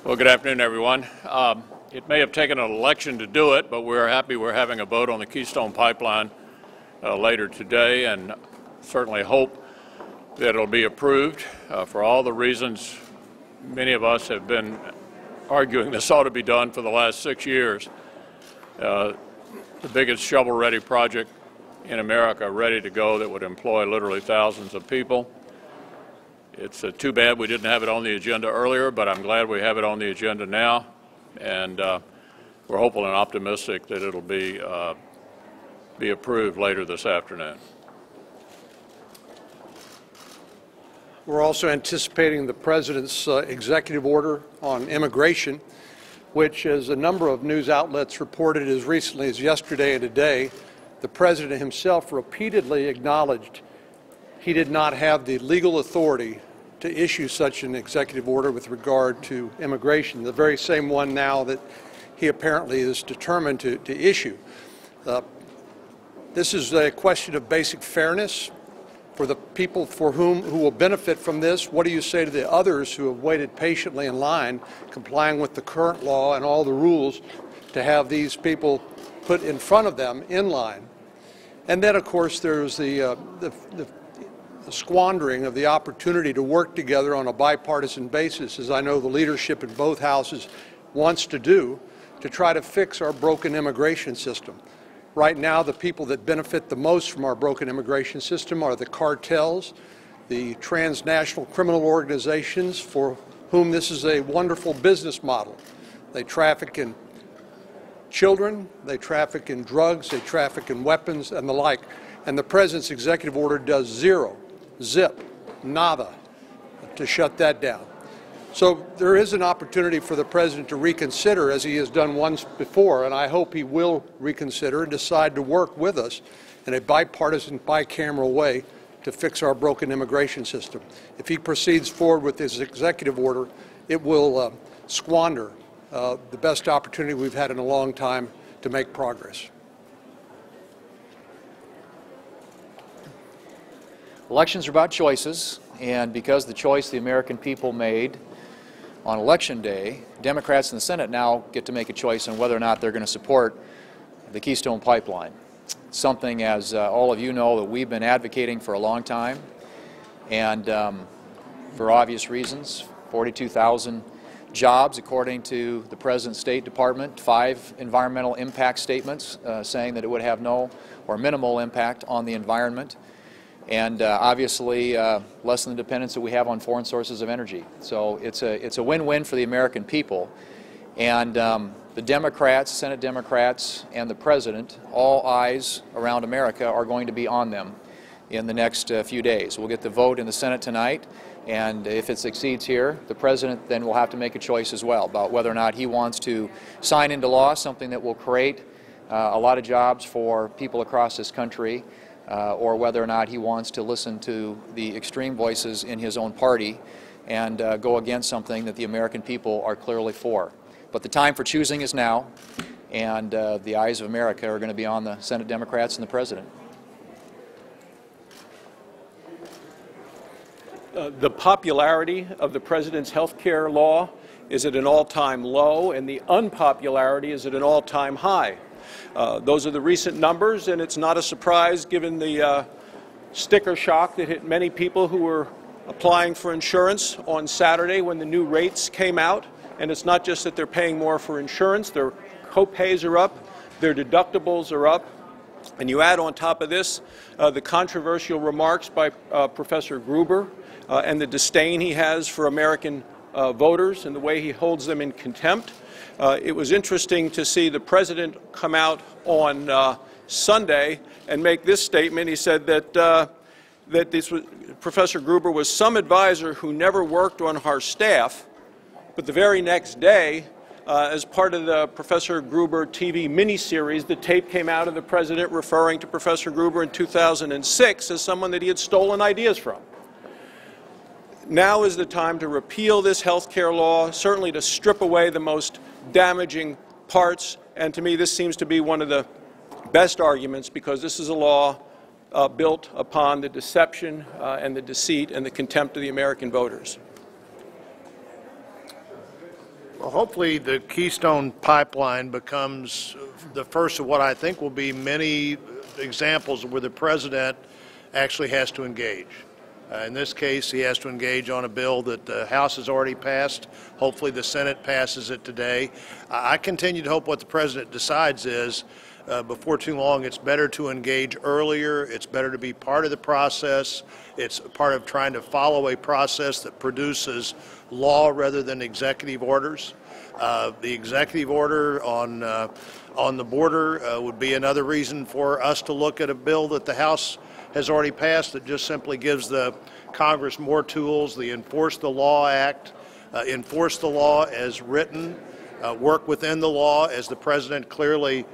Well, good afternoon, everyone. It may have taken an election to do it, but we're happy we're having a vote on the Keystone Pipeline later today, and certainly hope that it'll be approved for all the reasons many of us have been arguing this ought to be done for the last 6 years. The biggest shovel-ready project in America, ready to go, that would employ literally thousands of people. It's too bad we didn't have it on the agenda earlier, but I'm glad we have it on the agenda now, and we're hopeful and optimistic that it'll be approved later this afternoon. We're also anticipating the President's executive order on immigration, which, as a number of news outlets reported as recently as yesterday and today, the President himself repeatedly acknowledged he did not have the legal authority to issue such an executive order with regard to immigration, the very same one now that he apparently is determined to issue. This is a question of basic fairness for the people who will benefit from this. What do you say to the others who have waited patiently in line, complying with the current law and all the rules, to have these people put in front of them in line? And then, of course, there's the squandering of the opportunity to work together on a bipartisan basis, as I know the leadership in both houses wants to do, to try to fix our broken immigration system. Right now, the people that benefit the most from our broken immigration system are the cartels, the transnational criminal organizations for whom this is a wonderful business model. They traffic in children, they traffic in drugs, they traffic in weapons and the like. And the President's executive order does zip, nada, to shut that down. So there is an opportunity for the President to reconsider, as he has done once before, and I hope he will reconsider and decide to work with us in a bipartisan, bicameral way to fix our broken immigration system. If he proceeds forward with his executive order, it will squander the best opportunity we've had in a long time to make progress. Elections are about choices, and because the choice the American people made on Election Day, Democrats in the Senate now get to make a choice on whether or not they're going to support the Keystone Pipeline. Something, as all of you know, that we've been advocating for a long time, and for obvious reasons. 42,000 jobs, according to the President's State Department, 5 environmental impact statements saying that it would have no or minimal impact on the environment, and obviously lessen the dependence that we have on foreign sources of energy. So it's a win-win for the American people, and the Democrats, Senate Democrats, and the President, all eyes around America are going to be on them in the next few days. We'll get the vote in the Senate tonight, and if it succeeds here, the President then will have to make a choice as well about whether or not he wants to sign into law something that will create a lot of jobs for people across this country, or whether or not he wants to listen to the extreme voices in his own party and go against something that the American people are clearly for. But the time for choosing is now, and the eyes of America are going to be on the Senate Democrats and the President. The popularity of the President's health care law is at an all-time low, and the unpopularity is at an all-time high. Those are the recent numbers, and it's not a surprise given the sticker shock that hit many people who were applying for insurance on Saturday when the new rates came out. And it's not just that they're paying more for insurance, their co-pays are up, their deductibles are up. And you add on top of this the controversial remarks by Professor Gruber and the disdain he has for American voters and the way he holds them in contempt. It was interesting to see the President come out on Sunday and make this statement. He said that Professor Gruber was some advisor who never worked on our staff, but the very next day, as part of the Professor Gruber TV miniseries, the tape came out of the President referring to Professor Gruber in 2006 as someone that he had stolen ideas from. Now is the time to repeal this health care law, certainly to strip away the most damaging parts, and to me this seems to be one of the best arguments, because this is a law built upon the deception and the deceit and the contempt of the American voters. Hopefully the Keystone Pipeline becomes the first of what I think will be many examples where the president actually has to engage. In this case, he has to engage on a bill that the House has already passed. Hopefully the Senate passes it today. I continue to hope what the president decides is, before too long, it's better to engage earlier. It's better to be part of the process. It's part of trying to follow a process that produces law rather than executive orders. The executive order on the border would be another reason for us to look at a bill that the House has already passed that just simply gives the Congress more tools. The Enforce the Law Act, enforce the law as written, work within the law, as the president clearly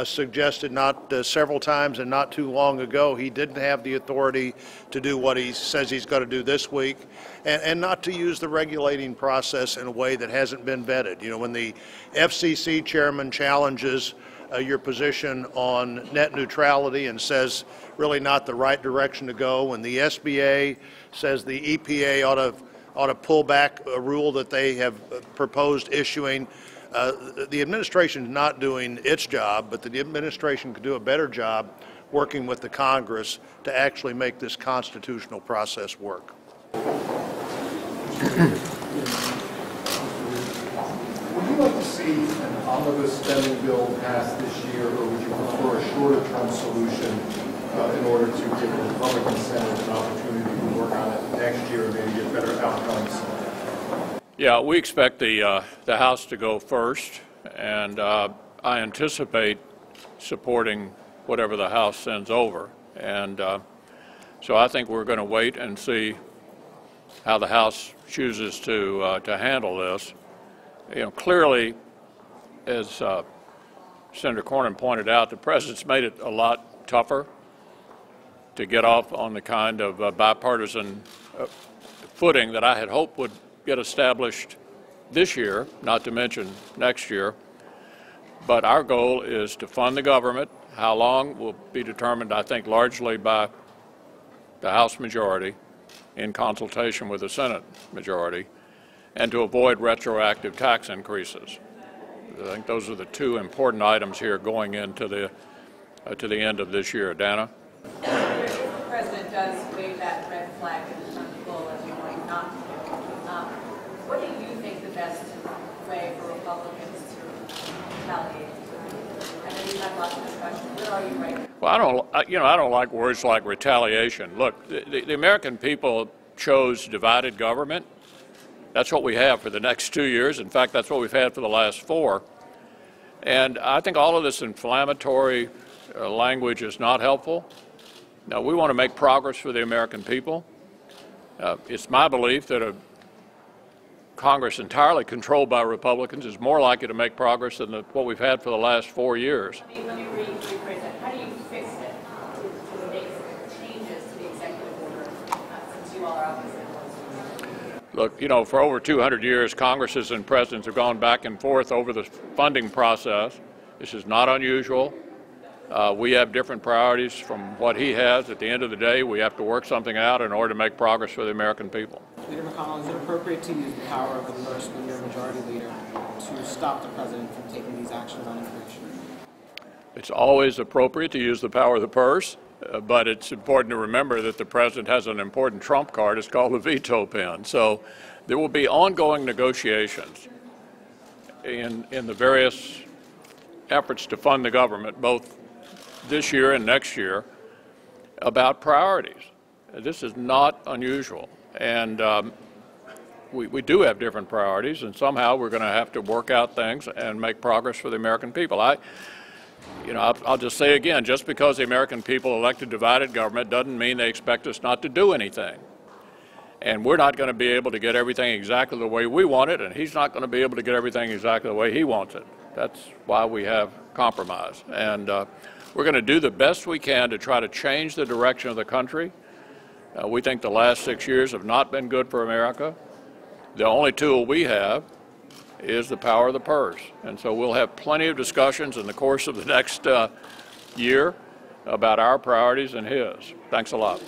suggested not several times and not too long ago. He didn't have the authority to do what he says he's going to do this week, and not to use the regulating process in a way that hasn't been vetted. You know, when the FCC chairman challenges your position on net neutrality and says really not the right direction to go, when the SBA says the EPA ought to pull back a rule that they have proposed issuing, the administration is not doing its job, but the administration could do a better job working with the Congress to actually make this constitutional process work. Would you like to see an omnibus spending bill passed this year, or would you prefer a shorter-term solution in order to give the Republican Senate an opportunity to work on it next year and maybe get better outcomes? Yeah, we expect the House to go first, and I anticipate supporting whatever the House sends over. And so I think we're going to wait and see how the House chooses to handle this. You know, clearly, as Senator Cornyn pointed out, the president's made it a lot tougher to get off on the kind of bipartisan footing that I had hoped would get established this year, not to mention next year. But our goal is to fund the government. How long will be determined, I think, largely by the House majority in consultation with the Senate majority, and to avoid retroactive tax increases. I think those are the two important items here going into the end of this year. Dana? If the president does wave that red flag in the bull, as you might not do, what do you think the best way for Republicans to retaliate? I know you've had lots of discussion. Where are you right now? Well, I don't like words like retaliation. Look, the American people chose divided government. That's what we have for the next 2 years. In fact, that's what we've had for the last 4. And I think all of this inflammatory language is not helpful. Now, we want to make progress for the American people. It's my belief that a Congress entirely controlled by Republicans is more likely to make progress than what we've had for the last 4 years. Let me rephrase that. How do you fix it to make changes to the executive order since you all are obviously? Look, you know, for over 200 years, Congresses and presidents have gone back and forth over the funding process. This is not unusual. We have different priorities from what he has. At the end of the day, we have to work something out in order to make progress for the American people. Leader McConnell, is it appropriate to use the power of the purse when you're a majority leader to stop the president from taking these actions on immigration? It's always appropriate to use the power of the purse, but it's important to remember that the president has an important trump card. It's called the veto pen. So there will be ongoing negotiations in the various efforts to fund the government, both this year and next year, about priorities. This is not unusual. And we do have different priorities, and somehow we're going to have to work out things and make progress for the American people. I'll just say again, just because the American people elected divided government doesn't mean they expect us not to do anything. And we're not going to be able to get everything exactly the way we want it, and he's not going to be able to get everything exactly the way he wants it. That's why we have compromise. And we're going to do the best we can to try to change the direction of the country. We think the last 6 years have not been good for America. The only tool we have is the power of the purse. And so we'll have plenty of discussions in the course of the next year about our priorities and his. Thanks a lot.